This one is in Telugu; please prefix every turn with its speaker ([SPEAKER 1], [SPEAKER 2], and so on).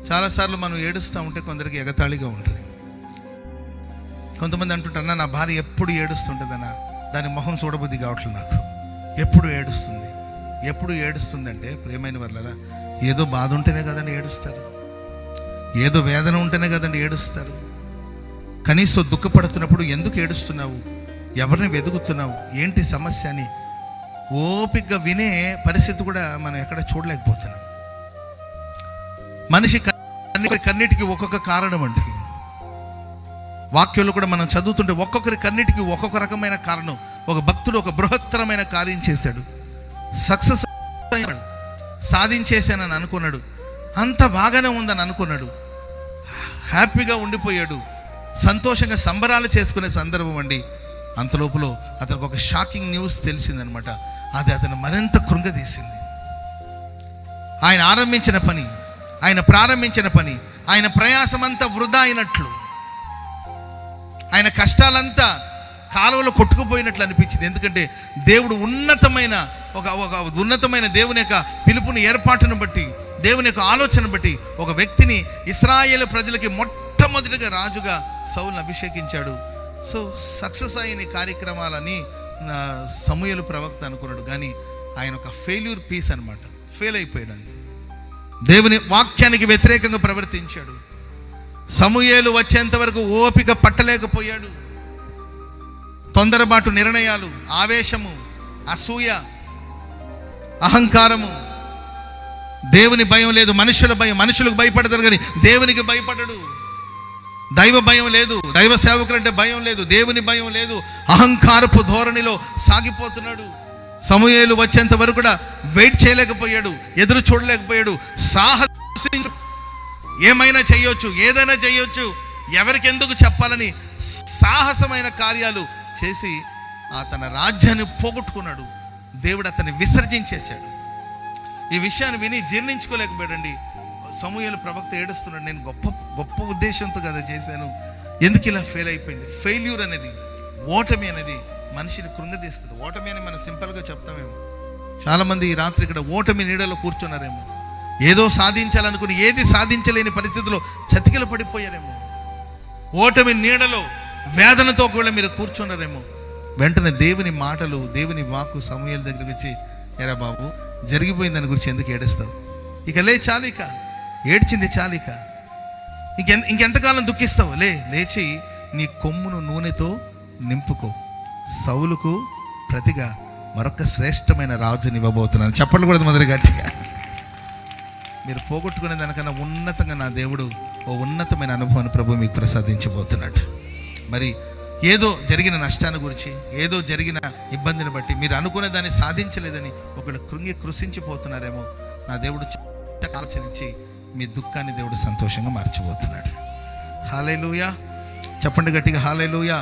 [SPEAKER 1] చాలాసార్లు మనం ఏడుస్తూ ఉంటే కొందరికి ఎగతాళిగా ఉంటుంది. కొంతమంది అంటుంటారు, నా భార్య ఎప్పుడు ఏడుస్తుంటుందన్నా, దాని మొహం చూడబుద్ధి కావట్లేదు నాకు, ఎప్పుడు ఏడుస్తుంది అంటే ప్రియమైన వాళ్ళరా, ఏదో బాధ ఉంటేనే కదండి ఏడుస్తారు, ఏదో వేదన ఉంటేనే కదండి ఏడుస్తారు. కనీసం దుఃఖపడుతున్నప్పుడు ఎందుకు ఏడుస్తున్నావు, ఎవరిని వెతుకుతున్నావు, ఏంటి సమస్య అని ఓపికగా వినే పరిస్థితి కూడా మనం ఎక్కడ చూడలేకపోతున్నాం. మనిషి కన్నిటికి ఒక్కొక్క కారణం అండి. వాక్యంలో కూడా మనం చదువుతుంటే ఒక్కొక్కరి కన్నిటికి ఒక్కొక్క రకమైన కారణం. ఒక భక్తుడు ఒక బృహత్తరమైన కార్యం చేశాడు, సక్సెస్ అయ్యాడు, సాధించేశానని అనుకున్నాడు, అంత బాగానే ఉందని అనుకున్నాడు, హ్యాపీగా ఉండిపోయాడు, సంతోషంగా సంబరాలు చేసుకునే సందర్భం అండి. అంతలోపులో అతనికి ఒక షాకింగ్ న్యూస్ తెలిసిందనమాట. అది అతను మరింత కృంగదీసింది. ఆయన ఆరంభించిన పని, ఆయన ప్రారంభించిన పని, ఆయన ప్రయాసమంతా వృధా అయినట్లు, ఆయన కష్టాలంతా కాలువలో కొట్టుకుపోయినట్లు అనిపించింది. ఎందుకంటే దేవుడు ఉన్నతమైన దేవుని యొక్క పిలుపుని, ఏర్పాటును బట్టి, దేవుని యొక్క ఆలోచన బట్టి ఒక వ్యక్తిని ఇశ్రాయేలు ప్రజలకి మొట్టమొదటిగా రాజుగా సౌలును అభిషేకించాడు. సో సక్సెస్ అయిన కార్యక్రమాలని సమూయేలు ప్రవక్త అనుకున్నాడు. కానీ ఆయన ఒక ఫెయిల్యూర్ పీస్ అనమాట, ఫెయిల్ అయిపోయాడు అంతే. దేవుని వాక్యానికి వ్యతిరేకంగా ప్రవర్తించాడు. సమూయేలు వచ్చేంత వరకు ఓపిక పట్టలేకపోయాడు. తొందరపాటు నిర్ణయాలు, ఆవేశము, అసూయ, అహంకారము, దేవుని భయం లేదు, మనుషుల భయం. మనుషులకు భయపడతారు కానీ దేవునికి భయపడడు. దైవ భయం లేదు, దైవ సేవకులంటే భయం లేదు, దేవుని భయం లేదు. అహంకారపు ధోరణిలో సాగిపోతున్నాడు. సమూయేలు వచ్చేంత వరకు కూడా వెయిట్ చేయలేకపోయాడు, ఎదురు చూడలేకపోయాడు. సాహసించు, ఏమైనా చేయొచ్చు, ఏదైనా చేయొచ్చు, ఎవరికి ఎందుకు చెప్పాలని సాహసమైన కార్యాలు చేసి తన రాజ్యాన్ని పోగొట్టుకున్నాడు. దేవుడు అతన్ని విసర్జించేశాడు. ఈ విషయాన్ని విని జీర్ణించుకోలేకపోయాడండి. సమూయేలు ప్రవక్త ఏడుస్తున్నాడు, నేను గొప్ప ఉద్దేశంతో కదా చేశాను, ఎందుకు ఇలా ఫెయిల్ అయిపోయింది. ఫెయిల్యూర్ అనేది, ఓటమి అనేది మనిషిని కృంగదీస్తుంది. ఓటమి అని మనం సింపుల్గా చెప్తామేమో. చాలామంది ఈ రాత్రి ఇక్కడ ఓటమి నీడలో కూర్చున్నారేమో, ఏదో సాధించాలనుకుని ఏది సాధించలేని పరిస్థితిలో చతికిల పడిపోయారేమో, ఓటమి నీడలో వేదనతో కూడా మీరు కూర్చున్నారేమో. వెంటనే దేవుని మాటలు, దేవుని వాక్కు సమూయేలు దగ్గరికి వచ్చి, ఎరా బాబు, జరిగిపోయిన దాని గురించి ఎందుకు ఏడుస్తావు, ఇక లే, చాలిక ఏడ్చింది చాలిక, ఇంకెంతకాలం దుఃఖిస్తావు, లేచి నీ కొమ్మును నూనెతో నింపుకో, సౌలుకు ప్రతిగా మరొక శ్రేష్టమైన రాజుని ఇవ్వబోతున్నాను. చెప్పండి కూడా మొదలు గట్టిగా. మీరు పోగొట్టుకునే దానికన్నా ఉన్నతంగా నా దేవుడు ఓ ఉన్నతమైన అనుభవాన్ని ప్రభు మీకు ప్రసాదించబోతున్నాడు. మరి ఏదో జరిగిన నష్టాన్ని గురించి, ఏదో జరిగిన ఇబ్బందిని బట్టి మీరు అనుకునే దాన్ని సాధించలేదని ఒకళ్ళు కృషించిపోతున్నారేమో. నా దేవుడు ఆలోచించి మీ దుఃఖాన్ని దేవుడు సంతోషంగా మార్చబోతున్నాడు. హల్లెలూయా. చెప్పండి గట్టిగా, హల్లెలూయా.